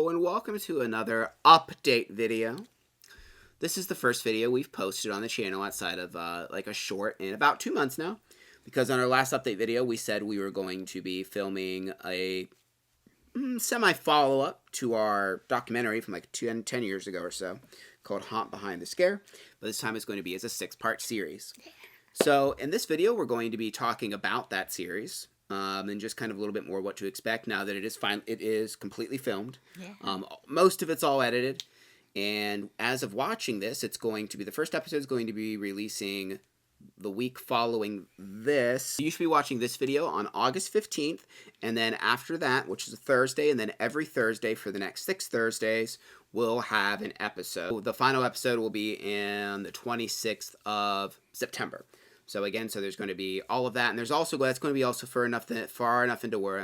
Hello and welcome to another update video. This is the first video we've posted on the channel outside of like a short in about 2 months now. Because on our last update video we said we were going to be filming a semi-follow-up to our documentary from like 10 years ago or so called Haunt Behind the Scare. But this time it's going to be as a 6-part series. So in this video we're going to be talking about that series. And just kind of a little bit more what to expect now that it is completely filmed. Yeah. Most of it's all edited, and as of watching this, the first episode is going to be releasing the week following this. You should be watching this video on August 15th, and then after that, which is a Thursday, and then every Thursday for the next 6 Thursdays, we'll have an episode. The final episode will be in the 26th of September. So again, there's going to be all of that, and that's going to be also far enough into where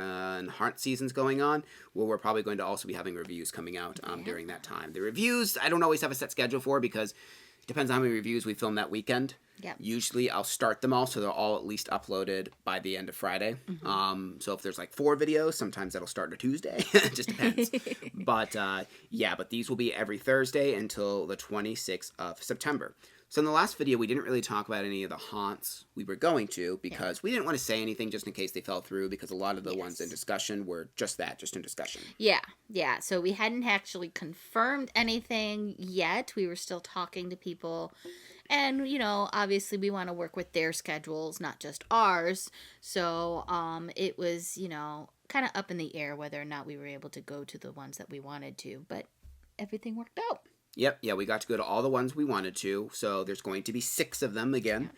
haunt season's going on, where we're probably going to also be having reviews coming out during that time. The reviews, I don't always have a set schedule for because it depends on how many reviews we film that weekend. Yep. Usually I'll start them all, so they're all at least uploaded by the end of Friday. Mm-hmm. So if there's like 4 videos, sometimes that'll start on a Tuesday. It just depends. But these will be every Thursday until the 26th of September. So in the last video, we didn't really talk about any of the haunts we were going to because we didn't want to say anything just in case they fell through, because a lot of the ones in discussion were just in discussion. Yeah. So we hadn't actually confirmed anything yet. We were still talking to people. And, obviously we want to work with their schedules, not just ours. So it was, kind of up in the air whether or not we were able to go to the ones that we wanted to. But everything worked out. Yep, yeah, we got to go to all the ones we wanted to, so there's going to be 6 of them again.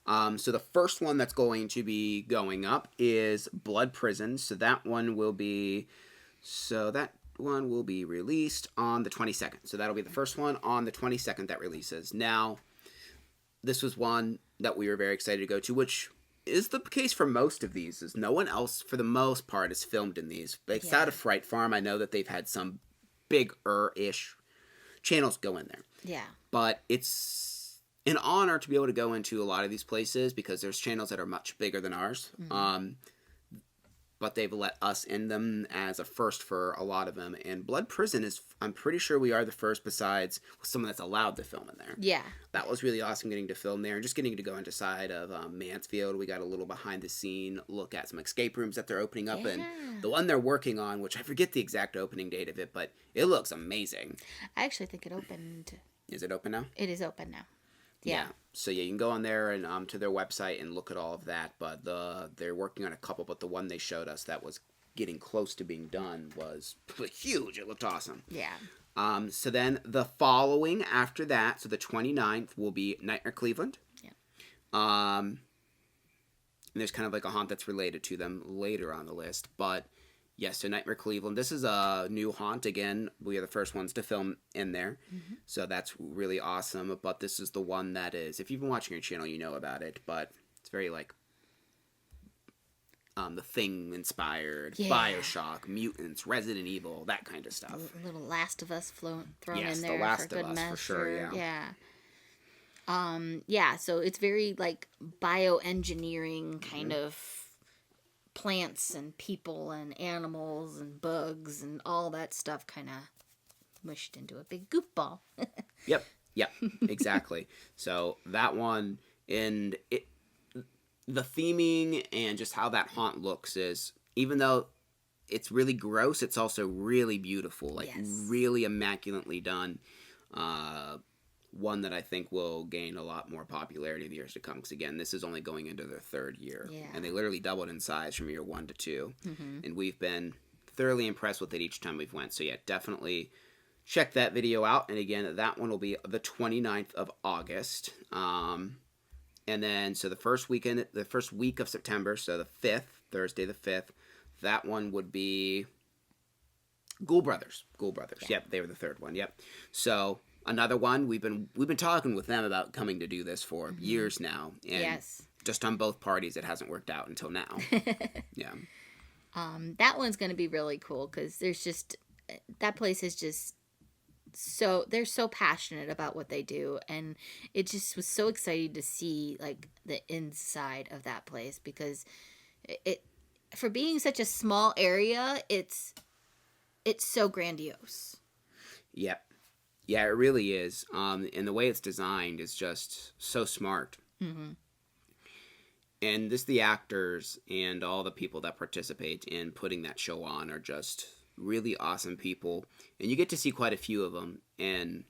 So the first one that's going to be going up is Blood Prison, so that one will be released on the 22nd. So that'll be the first one on the 22nd that releases. Now, this was one that we were very excited to go to, which is the case for most of these, is no one else, for the most part, is filmed in these. It's out of Fright Farm. I know that they've had some bigger-ish channels go in there. Yeah. But it's an honor to be able to go into a lot of these places because there's channels that are much bigger than ours. Mm-hmm. But they've let us in them as a first for a lot of them. And Blood Prison is, I'm pretty sure we are the first besides someone that's allowed to film in there. Yeah. That was really awesome getting to film there and just getting to go inside of Mansfield. We got a little behind the scene look at some escape rooms that they're opening up. Yeah. And the one they're working on, which I forget the exact opening date of it, but it looks amazing. I actually think it opened. Is it open now? It is open now. Yeah. So you can go on there and to their website and look at all of that. But they're working on a couple. But the one they showed us that was getting close to being done was huge. It looked awesome. Yeah. So then the following after that, so the 29th will be Nightmare Cleveland. Yeah. And there's kind of like a haunt that's related to them later on the list, but. Yes, so Nightmare Cleveland. This is a new haunt. Again, we are the first ones to film in there. Mm-hmm. So that's really awesome. But this is the one that is, if you've been watching your channel, you know about it. But it's very like The Thing inspired, BioShock, Mutants, Resident Evil, that kind of stuff. A little Last of Us thrown in there the Last for good of Us, measure. For sure, yeah. So it's very like bioengineering kind of plants and people and animals and bugs and all that stuff kind of mushed into a big goop ball. Yep, exactly. So that one, and the theming and just how that haunt looks is, even though it's really gross, it's also really beautiful, like really immaculately done. One that I think will gain a lot more popularity in the years to come. Because, again, this is only going into their 3rd year. Yeah. And they literally doubled in size from year 1 to 2. Mm-hmm. And we've been thoroughly impressed with it each time we've went. So, yeah, definitely check that video out. And, again, that one will be the 29th of August. And then, so the first week of September, so the 5th, Thursday the 5th, that one would be Ghoul Brothers. Yeah. Yep, they were the 3rd one. Yep. So... Another one, we've been talking with them about coming to do this for years now, and just on both parties, it hasn't worked out until now. Yeah. That one's going to be really cool because that place is just they're so passionate about what they do, and it just was so exciting to see like the inside of that place because it for being such a small area, it's it's so grandiose. Yep. Yeah, it really is. And the way it's designed is just so smart. Mm-hmm. And the actors and all the people that participate in putting that show on are just really awesome people. And you get to see quite a few of them in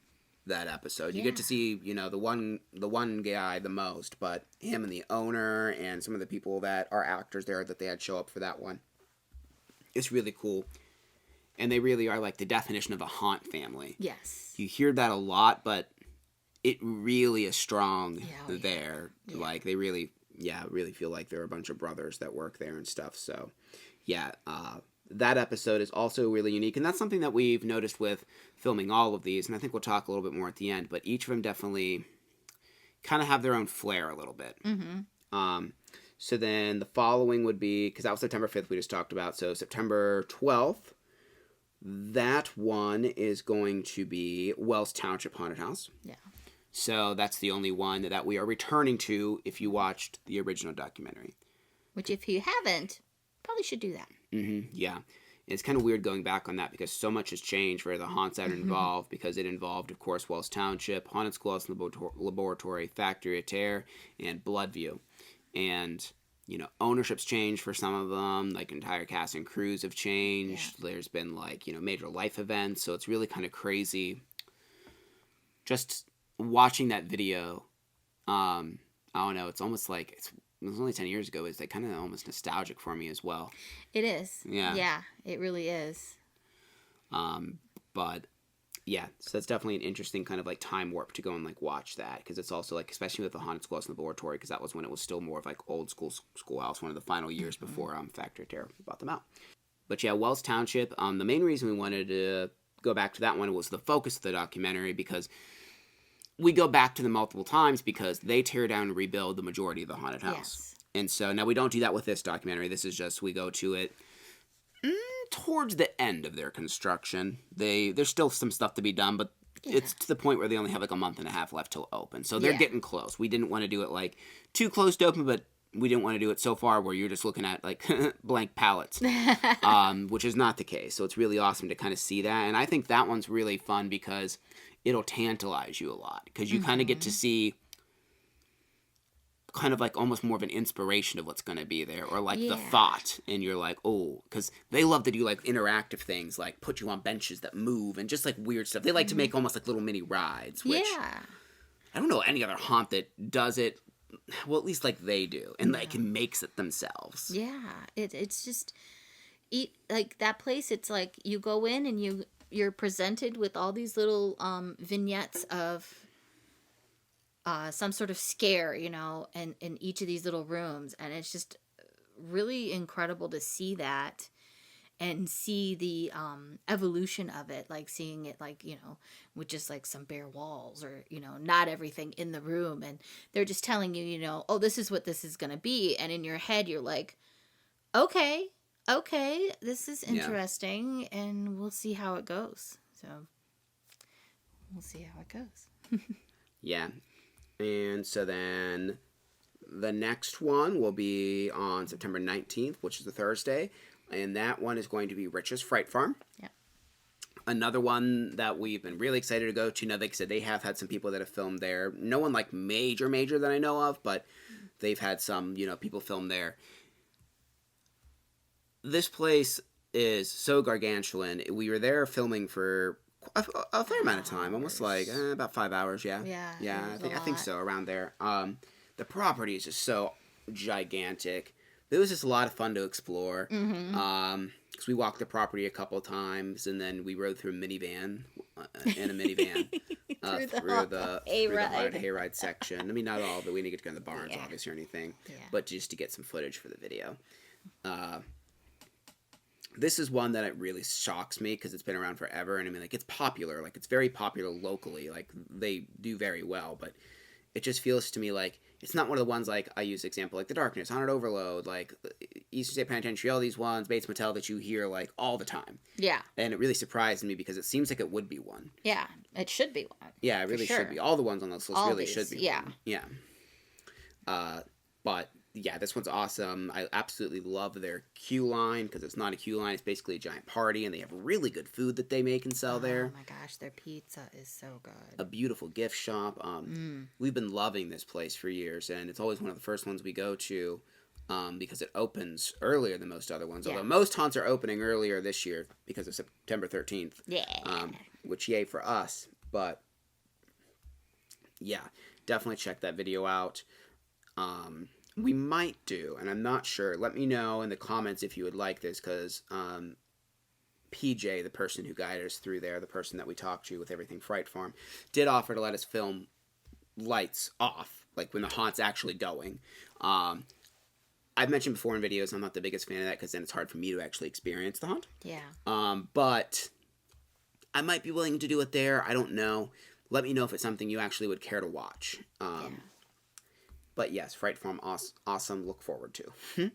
that episode. You get to see, the one guy the most, but him and the owner and some of the people that are actors there that they had show up for that one. It's really cool. And they really are like the definition of a haunt family. Yes. You hear that a lot, but it really is strong there. Yeah. Like they really feel like they're a bunch of brothers that work there and stuff. So, that episode is also really unique. And that's something that we've noticed with filming all of these. And I think we'll talk a little bit more at the end. But each of them definitely kind of have their own flair a little bit. Mm-hmm. So then the following would be, because that was September 5th we just talked about. So September 12th, that one is going to be Wells Township Haunted House. Yeah. So that's the only one that we are returning to if you watched the original documentary. Which, if you haven't, probably should do that. Mm-hmm, yeah. It's kind of weird going back on that because so much has changed for the haunts that are involved, because it involved, of course, Wells Township, Haunted Schoolhouse Laboratory, Factory of Terror, and Bloodview. And, ownership's changed for some of them. Like, entire cast and crews have changed. Yeah. There's been, major life events. So it's really kind of crazy. Just watching that video, I don't know, it's almost like it was only 10 years ago. It's kind of almost nostalgic for me as well. It is. Yeah. Yeah, it really is. But yeah, so that's definitely an interesting kind of time warp to go and watch that, because it's also especially with the Haunted Schoolhouse Laboratory, because that was when it was still more of old school schoolhouse, one of the final years before Factory of Terror bought them out. But yeah, Wells Township. The main reason we wanted to go back to that one was the focus of the documentary, because we go back to them multiple times because they tear down and rebuild the majority of the haunted house. Yes. And so now we don't do that with this documentary. This is just, we go to it towards the end of their construction. There's still some stuff to be done, but it's to the point where they only have a month and a half left till open. So they're getting close. We didn't want to do it too close to open, but we didn't want to do it so far where you're just looking at blank pallets, which is not the case. So it's really awesome to kind of see that. And I think that one's really fun because it'll tantalize you a lot, because you kind of get to see kind of almost more of an inspiration of what's going to be there, or the thought, and you're oh, because they love to do interactive things, put you on benches that move and just weird stuff. They like to make almost little mini rides, which I don't know any other haunt that does it well, at least they do, and makes it themselves. Yeah, it's just that place. It's you go in and you're presented with all these little vignettes of some sort of scare, and in each of these little rooms. And it's just really incredible to see that and see the evolution of it, seeing it with just some bare walls, or not everything in the room, and they're just telling you, oh, this is what this is going to be, and in your head you're okay, this is interesting, and we'll see how it goes. So we'll see how it goes. Yeah. And so then the next one will be on September 19th, which is a Thursday. And that one is going to be Rich's Fright Farm. Yeah. Another one that we've been really excited to go to. Now, like I said, they have had some people that have filmed there. No one major that I know of, but they've had some, people film there. This place is so gargantuan. We were there filming for a fair amount of time, almost about 5 hours. Yeah. I think so, around there. The property is just so gigantic. It was just a lot of fun to explore. Because we walked the property a couple of times, and then we rode through a minivan through the hayride section. I mean, not all, but we didn't get to go in the barns, obviously, or anything. Yeah. But just to get some footage for the video. This is one that it really shocks me because it's been around forever, and I mean, it's popular. It's very popular locally. They do very well, but it just feels to me it's not one of the ones I use example The Darkness, Haunted Overload, Eastern State Penitentiary, all these ones, Bates Motel that you hear all the time. Yeah. And it really surprised me because it seems like it would be one. Yeah, it should be one. Yeah, it really should be. All the ones on this list should be one. Yeah. But yeah, this one's awesome. I absolutely love their queue line because it's not a queue line. It's basically a giant party, and they have really good food that they make and sell there. Oh my gosh, their pizza is so good. A beautiful gift shop. We've been loving this place for years, and it's always one of the first ones we go to because it opens earlier than most other ones. Yeah. Although most haunts are opening earlier this year because of September 13th. Yeah. Which, yay for us. But, yeah, definitely check that video out. We might do, and I'm not sure. Let me know in the comments if you would like this, because PJ, the person who guided us through there, the person that we talked to with everything Fright Farm, did offer to let us film lights off, like when the haunt's actually going. I've mentioned before in videos I'm not the biggest fan of that because then it's hard for me to actually experience the haunt. Yeah. But I might be willing to do it there. I don't know. Let me know if it's something you actually would care to watch. Yeah. But yes, Fright Farm, awesome. Look forward to.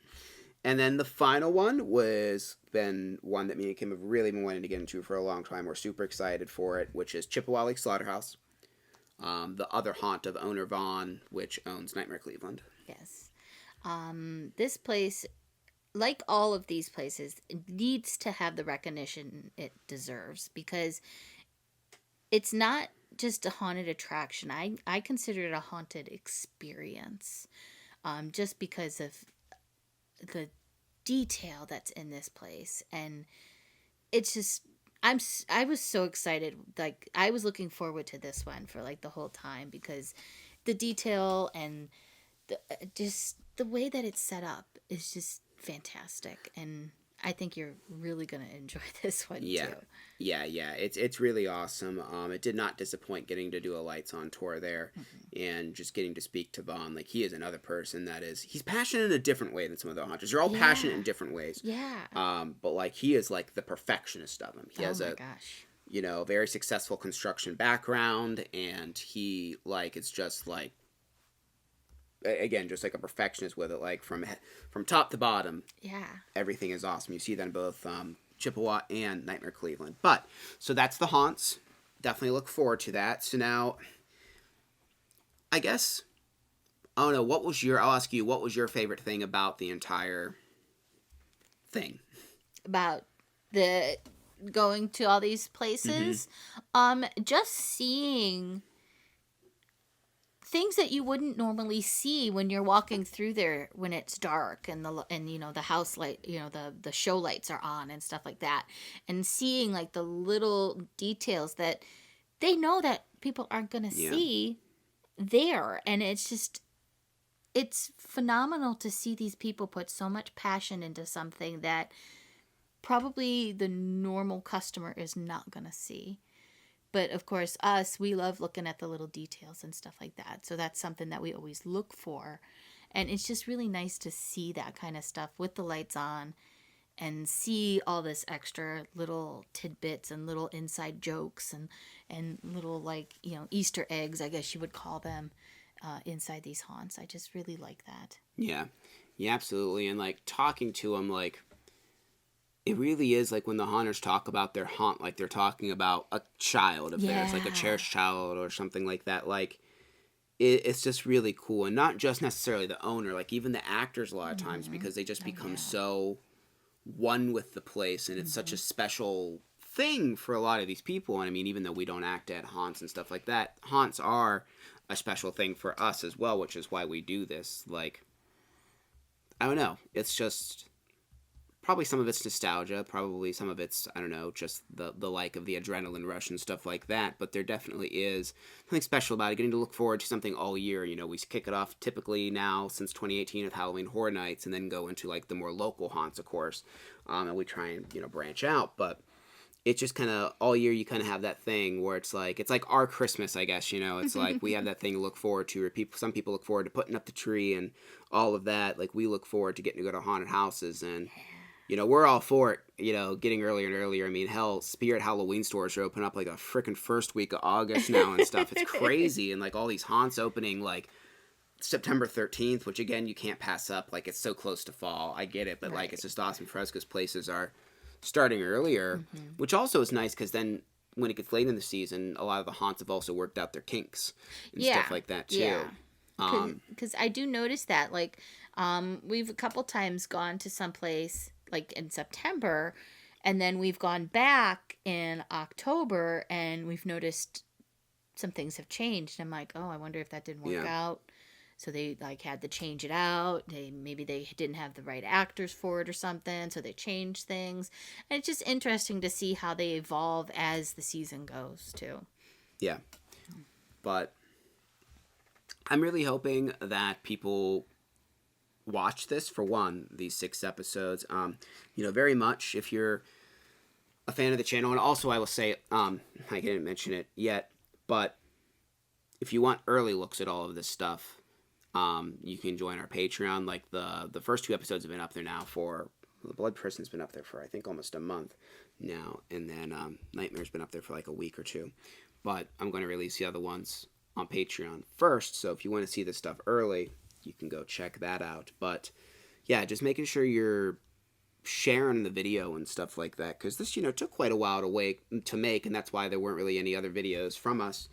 And then the final one was been one that me and Kim have really been wanting to get into for a long time. We're super excited for it, which is Chippewa Slaughterhouse, the other haunt of owner Vaughn, which owns Nightmare Cleveland. Yes. This place, like all of these places, it needs to have the recognition it deserves because it's not just a haunted attraction. I consider it a haunted experience, just because of the detail that's in this place, and it's just I was so excited. Like, I was looking forward to this one for like the whole time because the detail and just the way that it's set up is just fantastic, and I think you're really gonna enjoy this one too. Yeah. It's really awesome. It did not disappoint getting to do a lights on tour there, and just getting to speak to Vaughn. Like, he is another person that he's passionate in a different way than some of the haunters. They're all passionate in different ways. Yeah. But like, he is like the perfectionist of them. He has gosh. Very successful construction background, and he it's just like, again, just like a perfectionist with it, like from top to bottom. Yeah. Everything is awesome. You see that in both Chippewa and Nightmare Cleveland. But, so that's the haunts. Definitely look forward to that. So now, I guess, I don't know, I'll ask you, what was your favorite thing about the entire thing? About the going to all these places? Just seeing things that you wouldn't normally see when you're walking through there when it's dark and the house light, the show lights are on and stuff like that, and seeing like the little details that they know that people aren't going to see there, and it's phenomenal to see these people put so much passion into something that probably the normal customer is not going to see. But, of course, we love looking at the little details and stuff like that. So that's something that we always look for. And it's just really nice to see that kind of stuff with the lights on and see all this extra little tidbits and little inside jokes and little, Easter eggs, I guess you would call them, inside these haunts. I just really like that. Yeah. Yeah, absolutely. And, talking to them, it really is like when the haunters talk about their haunt, like they're talking about a child of theirs, like a cherished child or something like that. It's just really cool. And not just necessarily the owner, even the actors a lot of times, because they just become so one with the place. And it's such a special thing for a lot of these people. And I mean, even though we don't act at haunts and stuff like that, haunts are a special thing for us as well, which is why we do this. I don't know. It's just... probably some of it's nostalgia, probably some of it's, I don't know, just the of the adrenaline rush and stuff like that, but there definitely is something special about it, getting to look forward to something all year. We kick it off typically now since 2018 with Halloween Horror Nights, and then go into the more local haunts, of course, and we try and, branch out, but it's just kind of all year you kind of have that thing where it's like our Christmas, I guess, it's like we have that thing to look forward to, or some people look forward to putting up the tree and all of that. We look forward to getting to go to haunted houses, and we're all for it, getting earlier and earlier. I mean, hell, Spirit Halloween stores are open up a freaking first week of August now and stuff. It's crazy. And all these haunts opening September 13th, which again, you can't pass up. It's so close to fall. I get it. But it's just awesome for us because places are starting earlier, which also is nice because then when it gets late in the season, a lot of the haunts have also worked out their kinks and stuff like that too. Yeah. Because I do notice that, We've a couple times gone to some place like in September, and then we've gone back in October, and we've noticed some things have changed. I'm like, oh, I wonder if that didn't work out. So they like had to change it out. Maybe they didn't have the right actors for it or something, so they changed things. And it's just interesting to see how they evolve as the season goes too. Yeah. But I'm really hoping that people watch this, for one, these 6 episodes. Very much if you're a fan of the channel, and also I will say, I didn't mention it yet, but if you want early looks at all of this stuff, you can join our Patreon. Like the first 2 episodes have been up there now for, the Blood Prison's been up there for I think almost a month now, and then Nightmare's been up there for like a week or 2. But I'm going to release the other ones on Patreon first, so if you want to see this stuff early, you can go check that out. But yeah, just making sure you're sharing the video and stuff like that, because this took quite a while to make, and that's why there weren't really any other videos from us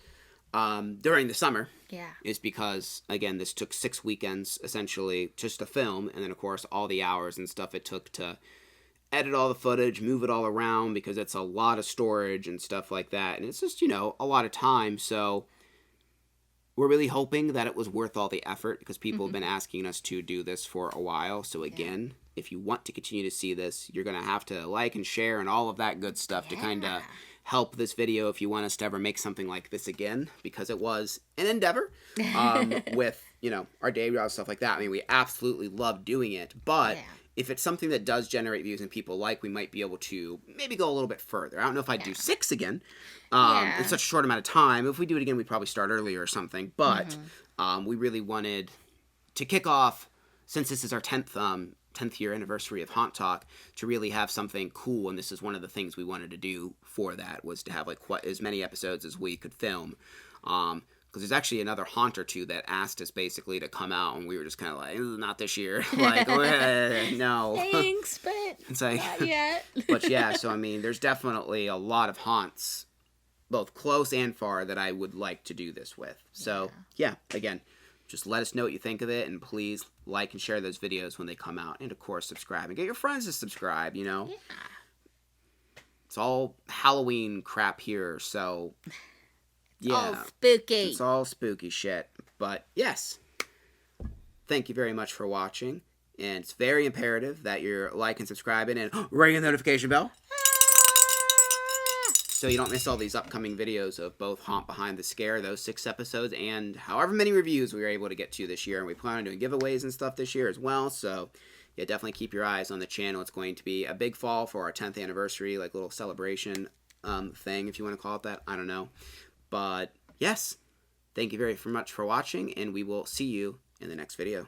during the summer. Yeah, is because again, this took 6 weekends essentially just to film, and then of course all the hours and stuff it took to edit all the footage, move it all around, because it's a lot of storage and stuff like that, and it's just a lot of time. So we're really hoping that it was worth all the effort, because people have been asking us to do this for a while. So again, if you want to continue to see this, you're going to have to like and share and all of that good stuff to kind of help this video if you want us to ever make something like this again, because it was an endeavor with, our day job, stuff like that. I mean, we absolutely love doing it, but if it's something that does generate views and people like, we might be able to maybe go a little bit further. I don't know if I'd do 6 again in such a short amount of time. If we do it again, we'd probably start earlier or something. But we really wanted to kick off, since this is our 10th year anniversary of Haunt Talk, to really have something cool. And this is one of the things we wanted to do for that, was to have like as many episodes as we could film. Because there's actually another haunt or 2 that asked us basically to come out, and we were just kind of like, not this year. Like, no. Thanks, but it's like, not yet. But yeah, so I mean, there's definitely a lot of haunts, both close and far, that I would like to do this with. So yeah, again, just let us know what you think of it, and please like and share those videos when they come out. And of course, subscribe, and get your friends to subscribe, Yeah. It's all Halloween crap here, so yeah. All spooky. It's all spooky shit. But yes, thank you very much for watching. And it's very imperative that you're liking, subscribing, and ringing the notification bell, so you don't miss all these upcoming videos of both Haunt Behind the Scare, those 6 episodes, and however many reviews we were able to get to this year. And we plan on doing giveaways and stuff this year as well. So yeah, definitely keep your eyes on the channel. It's going to be a big fall for our 10th anniversary, like little celebration thing, if you want to call it that. I don't know. But yes, thank you very much for watching, and we will see you in the next video.